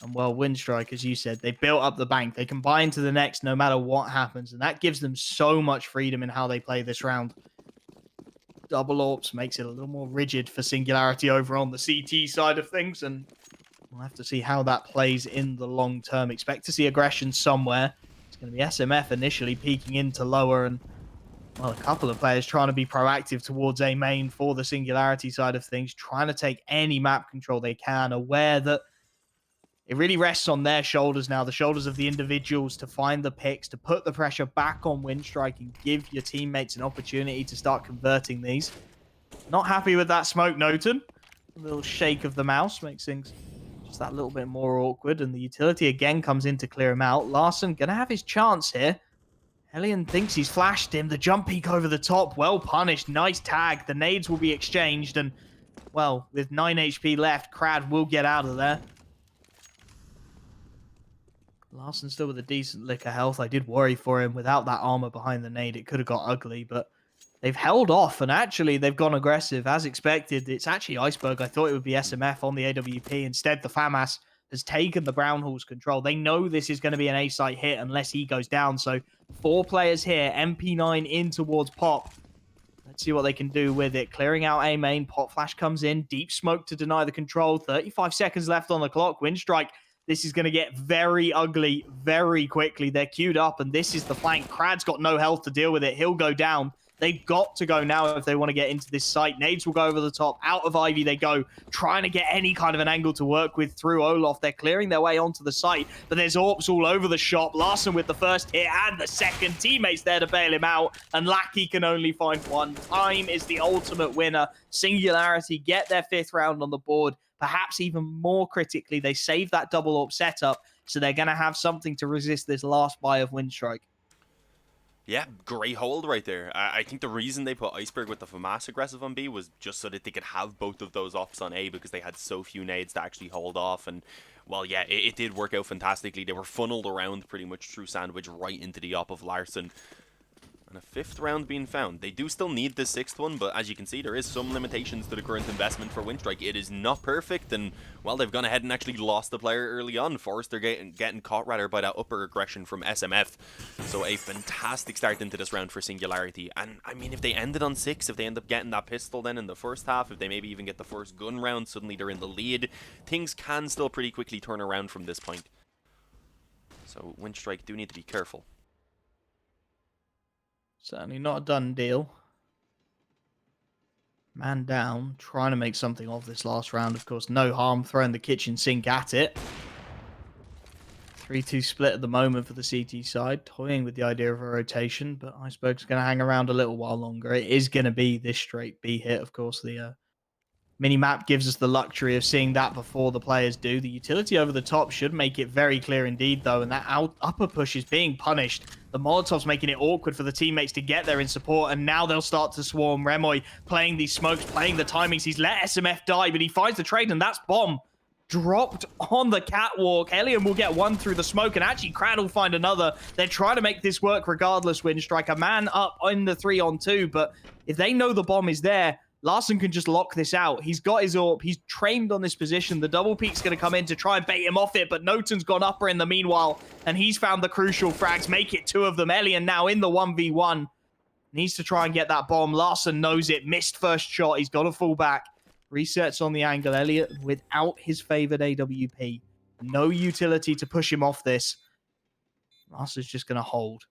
And well, Winstrike, as you said, they built up the bank. They can buy into the next no matter what happens. And that gives them so much freedom in how they play this round. Double AWPs makes it a little more rigid for Singularity over on the CT side of things. And we'll have to see how that plays in the long term. Expect to see aggression somewhere. It's going to be SMF initially peeking into lower, and well, a couple of players trying to be proactive towards A main for the Singularity side of things, trying to take any map control they can, aware that it really rests on their shoulders now, the shoulders of the individuals, to find the picks, to put the pressure back on Winstrike and give your teammates an opportunity to start converting these. Not happy with that smoke, Noten. A little shake of the mouse makes things just that little bit more awkward, and the utility again comes in to clear him out. Larsen gonna have his chance here. Hellion thinks he's flashed him. The jump peek over the top, well punished. Nice tag. The nades will be exchanged, and well, with 9 HP left, Crad will get out of there. Larsen still with a decent lick of health. I did worry for him. Without that armor behind the nade, it could have got ugly, but they've held off, and actually they've gone aggressive. As expected, it's actually Iceberg. I thought it would be SMF on the AWP. Instead, the FAMAS has taken the Brown Hall's control. They know this is going to be an A-site hit unless he goes down. So 4 players here. MP9 in towards Pop. Let's see what they can do with it. Clearing out A main. Pop Flash comes in. Deep smoke to deny the control. 35 seconds left on the clock. Winstrike. This is going to get very ugly very quickly. They're queued up, and this is the flank. Crad's got no health to deal with it. He'll go down. They've got to go now if they want to get into this site. Nades will go over the top. Out of Ivy they go, trying to get any kind of an angle to work with through Olof. They're clearing their way onto the site, but there's AWPs all over the shop. Larsen with the first hit and the second. Teammates there to bail him out, and Lackey can only find one. Time is the ultimate winner. Singularity get their 5th round on the board. Perhaps even more critically, they save that double AWP setup, so they're going to have something to resist this last buy of Winstrike. Yeah, great hold right there. I think the reason they put Iceberg with the FAMAS aggressive on B was just so that they could have both of those ops on A, because they had so few nades to actually hold off. And, well, yeah, it did work out fantastically. They were funneled around pretty much through Sandwich right into the op of Larsen. And a 5th round being found. They do still need this 6th one, but as you can see, there is some limitations to the current investment for Winstrike. It is not perfect, and, well, they've gone ahead and actually lost the player early on. Forrester getting caught, rather, by that upper aggression from SMF. So a fantastic start into this round for Singularity. And, I mean, if they ended on 6, if they end up getting that pistol then in the first half, if they maybe even get the first gun round, suddenly they're in the lead, things can still pretty quickly turn around from this point. So Winstrike do need to be careful. Certainly not a done deal. Man down, trying to make something of this last round. Of course, no harm throwing the kitchen sink at it. 3-2 split at the moment for the CT side, toying with the idea of a rotation, but Iceberg's going to hang around a little while longer. It is going to be this straight B hit, of course, the Minimap gives us the luxury of seeing that before the players do. The utility over the top should make it very clear indeed, though, and that upper push is being punished. The Molotov's making it awkward for the teammates to get there in support, and now they'll start to swarm. Remoy playing these smokes, playing the timings. He's let SMF die, but he finds the trade, and that's bomb dropped on the catwalk. Hellion will get one through the smoke, and actually Crad will find another. They're trying to make this work regardless, Winstrike. A man up in the 3-on-2, but if they know the bomb is there, Larssen can just lock this out. He's got his AWP. He's trained on this position. The double peek's going to come in to try and bait him off it, but Noten's gone upper in the meanwhile, and he's found the crucial frags. Make it 2 of them. Elian now in the 1v1. Needs to try and get that bomb. Larssen knows it. Missed first shot. He's got to fall back. Resets on the angle. Elliot without his favored AWP. No utility to push him off this. Larssen's just going to hold.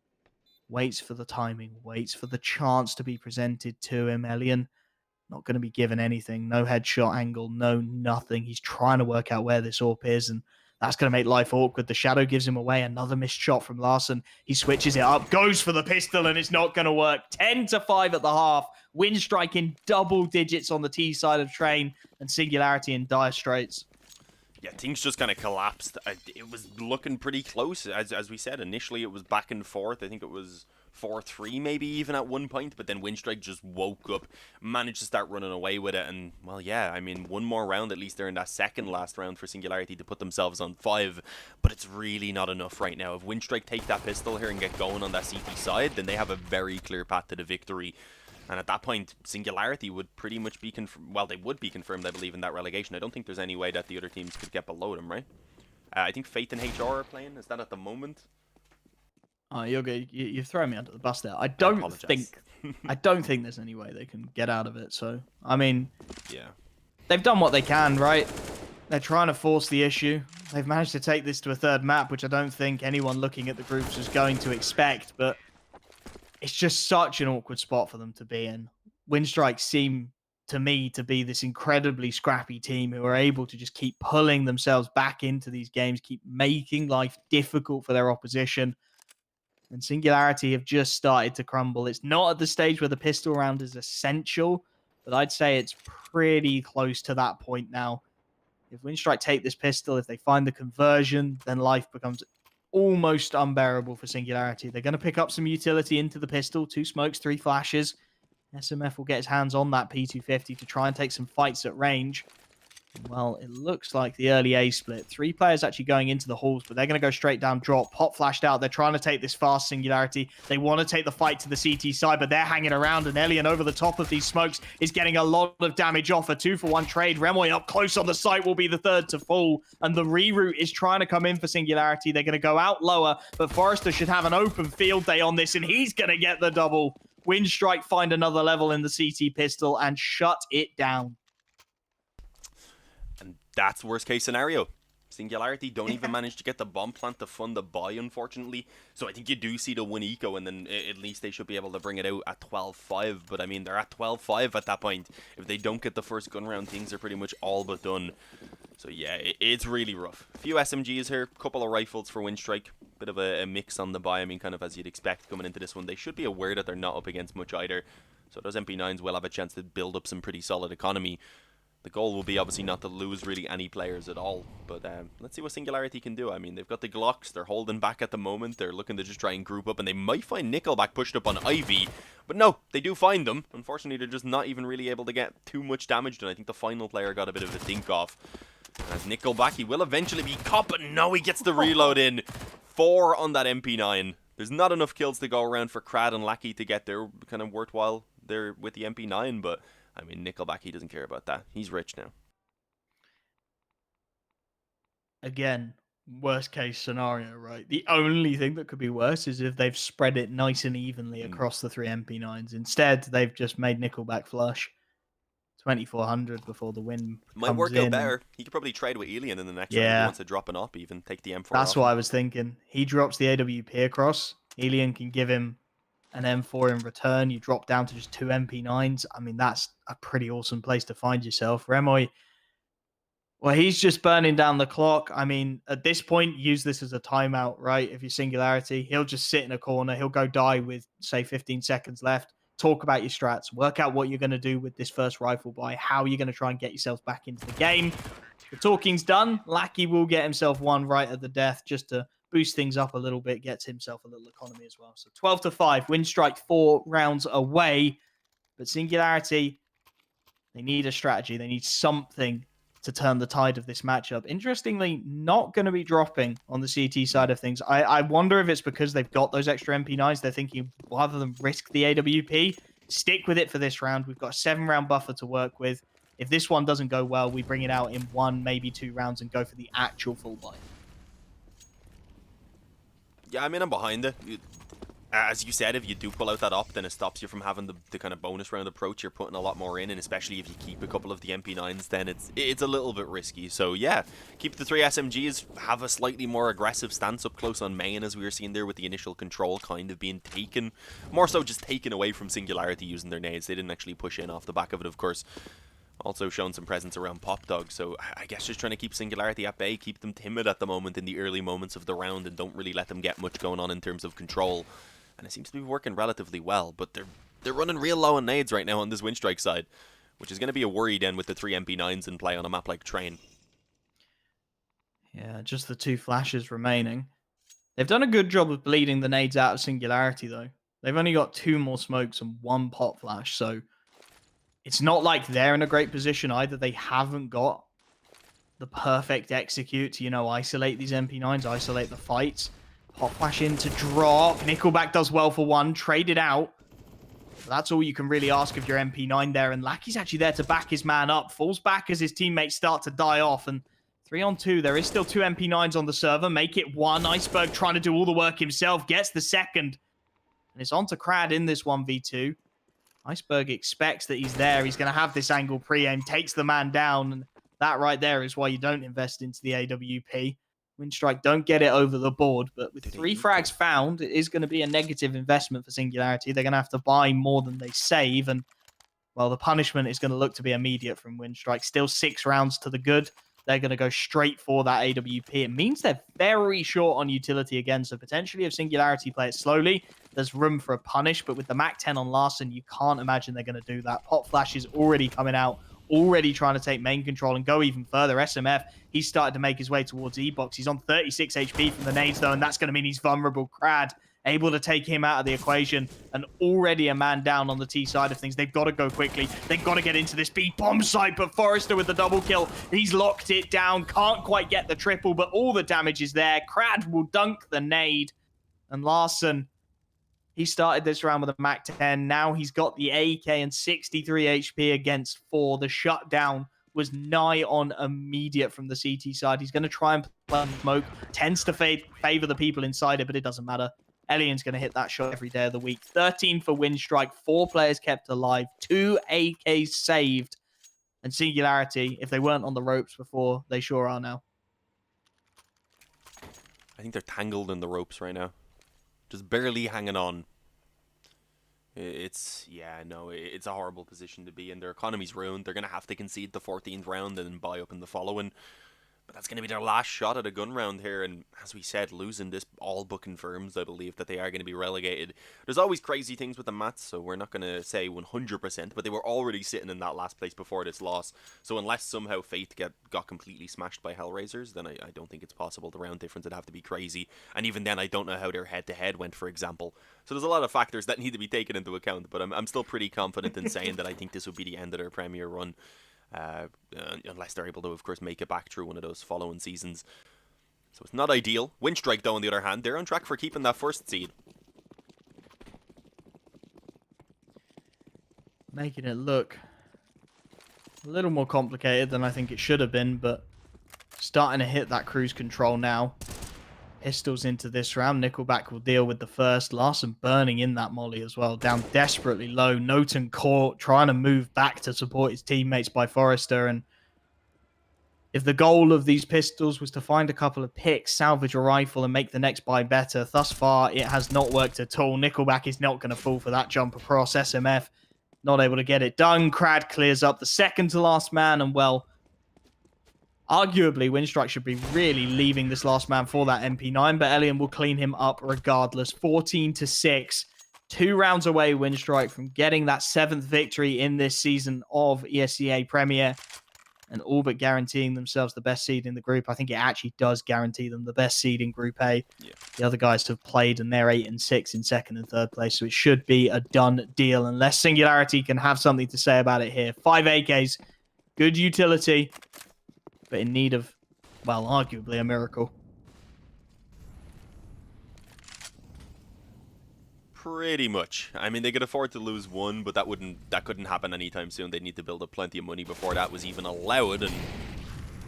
Waits for the timing. Waits for the chance to be presented to him. Elian not going to be given anything. No headshot angle. No nothing. He's trying to work out where this AWP is, and that's going to make life awkward. The shadow gives him away. Another missed shot from Larssen. He switches it up, goes for the pistol, and it's not going to work. 10-5 at the half. Winstrike in double digits on the T side of Train, and Singularity in dire straits. Yeah, things just kind of collapsed. It was looking pretty close. As we said, initially it was back and forth. I think it was 4-3 maybe even at one point, but then Winstrike just woke up, managed to start running away with it, and well, yeah, I mean, one more round at least there in that second last round for Singularity to put themselves on 5, but it's really not enough right now. If Winstrike take that pistol here and get going on that CT side, then they have a very clear path to the victory. And at that point, Singularity would pretty much be confirmed. Well, they would be confirmed, I believe, in that relegation. I don't think there's any way that the other teams could get below them, right? I think Faith and HR are playing. Is that at the moment? Oh, you're good. You've thrown me under the bus there. I don't think there's any way they can get out of it. So, I mean, yeah, they've done what they can, right? They're trying to force the issue. They've managed to take this to a third map, which I don't think anyone looking at the groups is going to expect, but it's just such an awkward spot for them to be in. Winstrike seem to me to be this incredibly scrappy team who are able to just keep pulling themselves back into these games, keep making life difficult for their opposition. And Singularity have just started to crumble. It's not at the stage where the pistol round is essential, but I'd say it's pretty close to that point now. If Winstrike take this pistol, if they find the conversion, then life becomes almost unbearable for Singularity. They're going to pick up some utility into the pistol. 2 smokes, 3 flashes. SMF will get his hands on that P250 to try and take some fights at range. Well, it looks like the early A split. 3 players actually going into the halls, but they're going to go straight down drop. Pop flashed out. They're trying to take this fast Singularity. They want to take the fight to the CT side, but they're hanging around, and Elian over the top of these smokes is getting a lot of damage off. A 2-for-1 trade. Remoy up close on the site will be the third to fall, and the reroute is trying to come in for Singularity. They're going to go out lower, but Forrester should have an open field day on this, and he's going to get the double. Winstrike find another level in the CT pistol and shut it down. And that's worst case scenario. Singularity don't even manage to get the bomb plant to fund the buy, unfortunately. So I think you do see the 1 eco, and then at least they should be able to bring it out at 12-5. But I mean, they're at 12-5 at that point. If they don't get the first gun round, things are pretty much all but done. So yeah, it's really rough. A few SMGs here, a couple of rifles for Winstrike. Bit of a mix on the buy, I mean, kind of as you'd expect coming into this one. They should be aware that they're not up against much either. So those MP9s will have a chance to build up some pretty solid economy. The goal will be obviously not to lose really any players at all, but let's see what Singularity can do. I mean, they've got the Glocks, they're holding back at the moment, they're looking to just try and group up, and they might find Nickelback pushed up on Ivy, but no, they do find them. Unfortunately, they're just not even really able to get too much damage done. I think the final player got a bit of a think off. As Nickelback, he will eventually be caught, but no, he gets the reload in. 4 on that MP9. There's not enough kills to go around for Crad and Lackey to get there kind of worthwhile there with the MP9, but I mean, Nickelback, he doesn't care about that. He's rich now. Again, worst case scenario, right? The only thing that could be worse is if they've spread it nice and evenly across the 3 MP9s. Instead, they've just made Nickelback flush. 2,400 before the win might work out better. He could probably trade with Elian in the next round if he wants to drop an op, even take the M4 That's off. what I was thinking. He drops the AWP across. Elian can give him an M4 in return. You drop down to just 2 MP9s. I mean, that's a pretty awesome place to find yourself. Remoy, well, he's just burning down the clock. I mean, at this point, use this as a timeout, right? If you're Singularity, he'll just sit in a corner. He'll go die with, say, 15 seconds left. talk about your strats, work out what you're going to do with this first rifle buy, how you're going to try and get yourself back into the game. The talking's done. Lackey will get himself one right at the death just to boost things up a little bit, gets himself a little economy as well. So 12-5, Winstrike 4 rounds away. But Singularity, they need a strategy. They need something to turn the tide of this matchup. Interestingly, not going to be dropping on the CT side of things. I wonder if it's because they've got those extra MP9s. They're thinking, rather than risk the AWP, stick with it for this round. We've got a 7-round buffer to work with. If this one doesn't go well, we bring it out in 1, maybe 2 rounds and go for the actual full buy. Yeah, I mean, I'm behind it. As you said, if you do pull out that up, then it stops you from having the kind of bonus round approach. You're putting a lot more in, and especially if you keep a couple of the MP9s, then it's a little bit risky. So yeah, keep the 3 SMGs, have a slightly more aggressive stance up close on main, as we were seeing there with the initial control kind of being taken, more so just taken away from Singularity using their nades. They didn't actually push in off the back of it, of course. Also showing some presence around Pop Dog, so I guess just trying to keep Singularity at bay, keep them timid at the moment in the early moments of the round, and don't really let them get much going on in terms of control. And it seems to be working relatively well, but they're running real low on nades right now on this Winstrike side, which is going to be a worry then with the 3 MP9s in play on a map like Train. Yeah, just the 2 flashes remaining. They've done a good job of bleeding the nades out of Singularity, though. They've only got 2 more smokes and 1 pop flash, so it's not like they're in a great position either. They haven't got the perfect execute to, isolate these MP9s, isolate the fights. Pop flash in to drop. Nickelback does well for 1. Traded out. But that's all you can really ask of your MP9 there. And Lackey's actually there to back his man up. Falls back as his teammates start to die off. And 3-on-2. There is still 2 MP9s on the server. Make it 1. Iceberg trying to do all the work himself. Gets the second. And it's on to Crad in this 1v2. Iceberg expects that he's there. He's going to have this angle pre-aim. Takes the man down. And that right there is why you don't invest into the AWP. Winstrike don't get it over the board, but with 3 frags found, it is going to be a negative investment for Singularity. They're going to have to buy more than they save, and, well, the punishment is going to look to be immediate from Winstrike. Still 6 rounds to the good. They're going to go straight for that AWP. It means they're very short on utility again, so potentially if Singularity play it slowly, there's room for a punish, but with the Mac 10 on Larson, you can't imagine they're going to do that. Pop Flash is already coming out, already trying to take main control and go even further. SMF, he's started to make his way towards E-Box. He's on 36 HP from the nades, though, and that's going to mean he's vulnerable. Crad able to take him out of the equation, and already a man down on the T side of things. They've got to go quickly. They've got to get into this B bomb site, but Forrester with the double kill. He's locked it down. Can't quite get the triple, but all the damage is there. Crad will dunk the nade, and Larson, he started this round with a Mac 10. Now he's got the AK and 63 HP against 4. The shutdown was nigh on immediate from the CT side. He's going to try and play smoke. Tends to favor the people inside it, but it doesn't matter. Elian's going to hit that shot every day of the week. 13 for Winstrike. 4 players kept alive. 2 AKs saved. And Singularity, if they weren't on the ropes before, they sure are now. I think they're tangled in the ropes right now. Just barely hanging on. It's a horrible position to be in. Their economy's ruined. They're going to have to concede the 14th round and then buy up in the following. But that's going to be their last shot at a gun round here. And as we said, losing this all but confirms, I believe, that they are going to be relegated. There's always crazy things with the mats, so we're not going to say 100%, but they were already sitting in that last place before this loss. So unless somehow Faith got completely smashed by Hellraisers, then I don't think it's possible. The round difference would have to be crazy. And even then, I don't know how their head-to-head went, for example. So there's a lot of factors that need to be taken into account, but I'm still pretty confident in saying that I think this would be the end of their Premier run. Unless they're able to, of course, make it back through one of those following seasons. So it's not ideal. Winstrike, though, on the other hand, they're on track for keeping that first seed. Making it look a little more complicated than I think it should have been, but starting to hit that cruise control now. Pistols into this round. Nickelback will deal with the first. Larson burning in that molly as well. Down desperately low. Noten caught, trying to move back to support his teammates by Forrester. And if the goal of these pistols was to find a couple of picks, salvage a rifle, and make the next buy better, thus far it has not worked at all. Nickelback is not going to fall for that jump across. SMF not able to get it done. Crad clears up the second to last man, and well, arguably, Winstrike should be really leaving this last man for that MP9, but Elian will clean him up regardless. 14-6. 2 rounds away, Winstrike, from getting that 7th victory in this season of Esea Premier, and all but guaranteeing themselves the best seed in the group. I think it actually does guarantee them the best seed in Group A. Yeah. The other guys have played, and they're 8 and 6 in second and third place, so it should be a done deal, unless Singularity can have something to say about it here. 5 AKs, good utility, but in need of, well, arguably a miracle. Pretty much. I mean, they could afford to lose one, but that couldn't happen anytime soon. They'd need to build up plenty of money before that was even allowed. And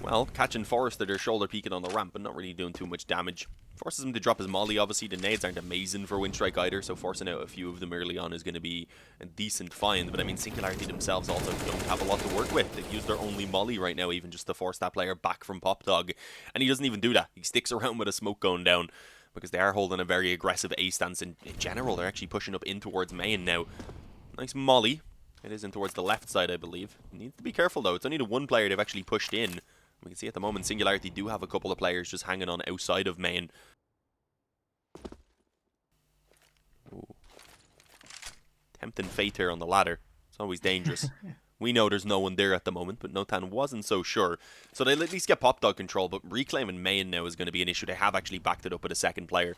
well, catching Forrester, their shoulder peeking on the ramp, but not really doing too much damage. Forces him to drop his molly. Obviously, the nades aren't amazing for Winstrike either, so forcing out a few of them early on is going to be a decent find. But I mean, Singularity themselves also don't have a lot to work with. They've used their only molly right now, even just to force that player back from Pop Dog, and he doesn't even do that. He sticks around with a smoke going down, because they are holding a very aggressive A stance in general. They're actually pushing up in towards main now. Nice molly. It is in towards the left side, I believe. Need to be careful, though. It's only the one player they've actually pushed in. We can see at the moment Singularity do have a couple of players just hanging on outside of main. Ooh. Tempting fate here on the ladder. It's always dangerous. We know there's no one there at the moment, but Notan wasn't so sure. So they'll at least get Pop Dog control, but reclaiming main now is going to be an issue. They have actually backed it up with a second player.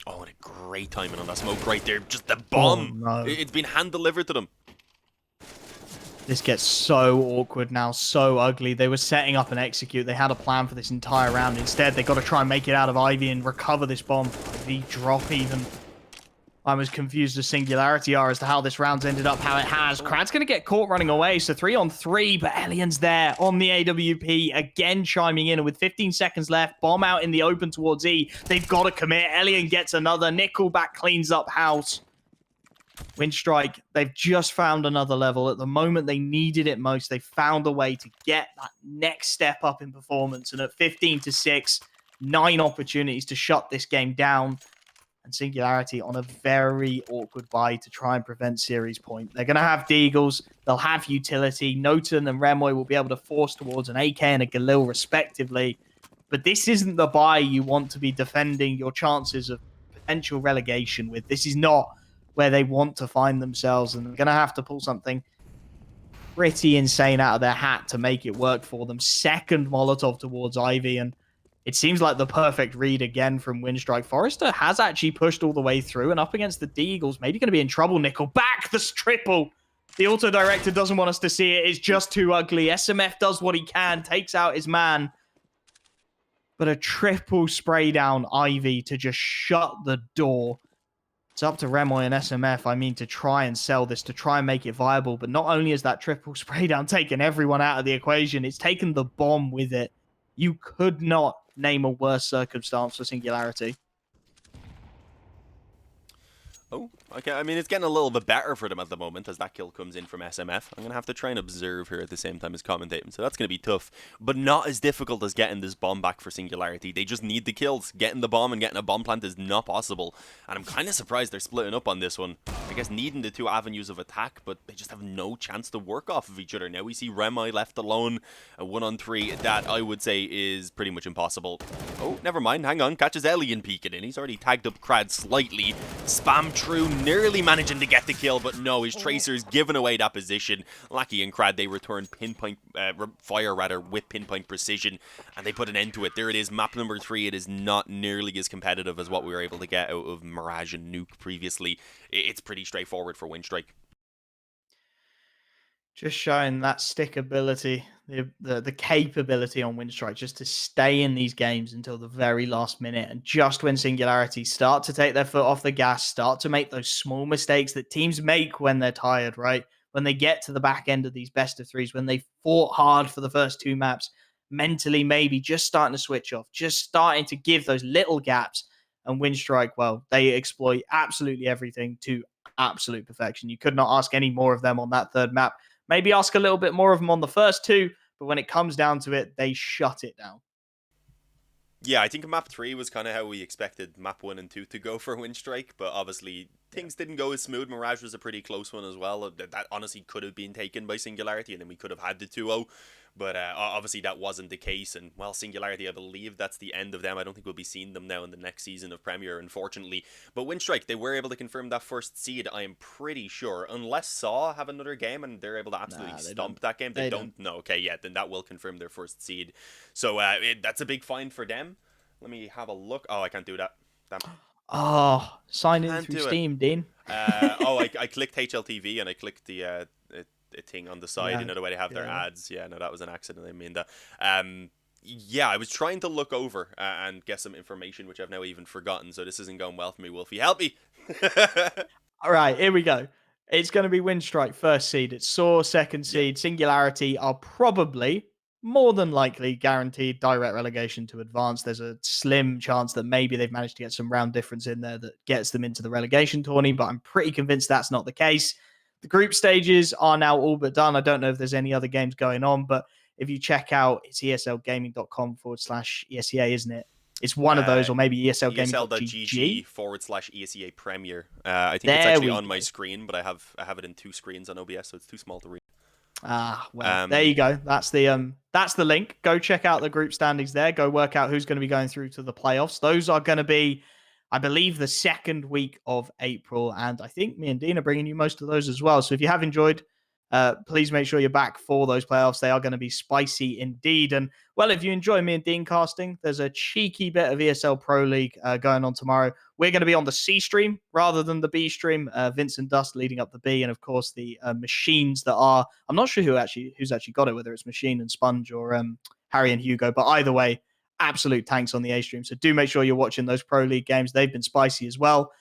Oh, and a great timing on that smoke right there. Just the bomb. Oh, no. It's been hand-delivered to them. This gets so awkward now, so ugly. They were setting up and execute. They had a plan for this entire round. Instead, they got to try and make it out of Ivy and recover this bomb. Ivy drop even. I'm as confused as Singularity are as to how this round's ended up how it has. Krad's going to get caught running away, so 3 on 3, but Elian's there on the AWP, again chiming in, and with 15 seconds left, bomb out in the open towards E. They've got to commit. Elian gets another. Nickelback cleans up house. Winstrike, they've just found another level. At the moment they needed it most, they found a way to get that next step up in performance, and at 15-6, 9 opportunities to shut this game down. And Singularity on a very awkward buy to try and prevent series point. They're going to have Deagles. They'll have utility. Notan and Remoy will be able to force towards an AK and a Galil respectively. But this isn't the buy you want to be defending your chances of potential relegation with. This is not where they want to find themselves. And they're going to have to pull something pretty insane out of their hat to make it work for them. Second Molotov towards Ivy, and it seems like the perfect read again from Winstrike. Forrester has actually pushed all the way through, and up against the Deagles, maybe going to be in trouble. Nickel back the triple. The auto director doesn't want us to see it. It's just too ugly. SMF does what he can, takes out his man. But a triple spray down Ivy to just shut the door. It's up to Remoy and SMF, I mean, to try and sell this, to try and make it viable. But not only is that triple spray down taken everyone out of the equation, it's taken the bomb with it. You could not name a worse circumstance for Singularity. Oh, okay. I mean, it's getting a little bit better for them at the moment as that kill comes in from SMF. I'm going to have to try and observe here at the same time as commentating, so that's going to be tough. But not as difficult as getting this bomb back for Singularity. They just need the kills. Getting the bomb and getting a bomb plant is not possible. And I'm kind of surprised they're splitting up on this one. I guess needing the 2 avenues of attack, but they just have no chance to work off of each other. Now we see Remoy left alone, a 1-on-3. That, I would say, is pretty much impossible. Oh, never mind. Hang on. Catches Elian peeking in. He's already tagged up Krad slightly. Spam through, nearly managing to get the kill, but no, his Tracer's giving away that position. Lucky and Krad, they return pinpoint fire rather with pinpoint precision, and they put an end to it. There it is, map number 3. It is not nearly as competitive as what we were able to get out of Mirage and Nuke previously. It's pretty straightforward for Winstrike. Just showing that stickability, the capability on Winstrike just to stay in these games until the very last minute. And just when Singularity start to take their foot off the gas, start to make those small mistakes that teams make when they're tired, right? When they get to the back end of these best of 3s, when they fought hard for the first 2 maps, mentally maybe just starting to switch off, just starting to give those little gaps. And Winstrike, well, they exploit absolutely everything to absolute perfection. You could not ask any more of them on that 3rd map. Maybe ask a little bit more of them on the first 2, but when it comes down to it, they shut it down. Yeah, I think map 3 was kind of how we expected map 1 and 2 to go for Winstrike, but obviously things didn't go as smooth. Mirage was a pretty close one as well. That honestly could have been taken by Singularity, and then we could have had the 2-0. But obviously that wasn't the case. And, well, Singularity, I believe that's the end of them. I don't think we'll be seeing them now in the next season of Premier, unfortunately. But Winstrike, they were able to confirm that first seed, I am pretty sure. Unless Saw have another game and they're able to absolutely stomp that game. They don't. No, okay, yeah, then that will confirm their first seed. So that's a big find for them. Let me have a look. Oh, I can't do that. Damn. Oh, sign in through Steam, Dean. I clicked HLTV and I clicked the thing on the side. Yeah, you know, the way they have their ads. Yeah, no, that was an accident. I mean that. Yeah, I was trying to look over and get some information, which I've now even forgotten. So this isn't going well for me, Wolfie. Help me. All right, here we go. It's going to be Winstrike first seed. It's Saw second seed. Yeah. Singularity are probably more than likely guaranteed direct relegation to advance. There's a slim chance that maybe they've managed to get some round difference in there that gets them into the relegation tourney, but I'm pretty convinced that's not the case. The group stages are now all but done. I don't know if there's any other games going on, but if you check out, it's eslgaming.com/ESEA, isn't it? It's one of those, or maybe esl.gg/ESEA Premier. I think it's actually on my screen, but I have it in two screens on OBS, so it's too small to read. Well, there you go. That's the link. Go check out the group standings there. Go work out who's going to be going through to the playoffs. Those are going to be, I believe, the second week of April, and I think me and Dean are bringing you most of those as well. So if you have enjoyed, please make sure you're back for those playoffs. They are going to be spicy indeed. And, well, if you enjoy me and Dean casting, there's a cheeky bit of ESL Pro League going on tomorrow. We're going to be on the C stream rather than the B stream. Vince and Dust leading up the B, and, of course, the machines that are... I'm not sure who's actually got it, whether it's Machine and Sponge or Harry and Hugo. But either way, absolute tanks on the A stream. So do make sure you're watching those Pro League games. They've been spicy as well.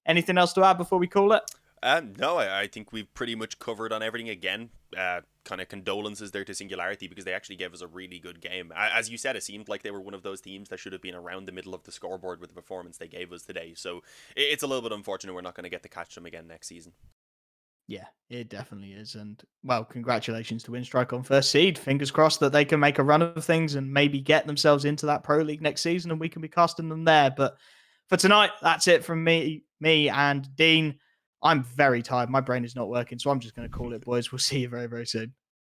Anything else to add before we call it? No, I think we've pretty much covered on everything again. Kind of condolences there to Singularity because they actually gave us a really good game. As you said, it seemed like they were one of those teams that should have been around the middle of the scoreboard with the performance they gave us today. So it's a little bit unfortunate we're not going to get to catch them again next season. Yeah, it definitely is. And, well, congratulations to Winstrike on first seed. Fingers crossed that they can make a run of things and maybe get themselves into that Pro League next season and we can be casting them there. But for tonight, that's it from me and Dean. I'm very tired. My brain is not working, so I'm just going to call it, boys. We'll see you very, very soon.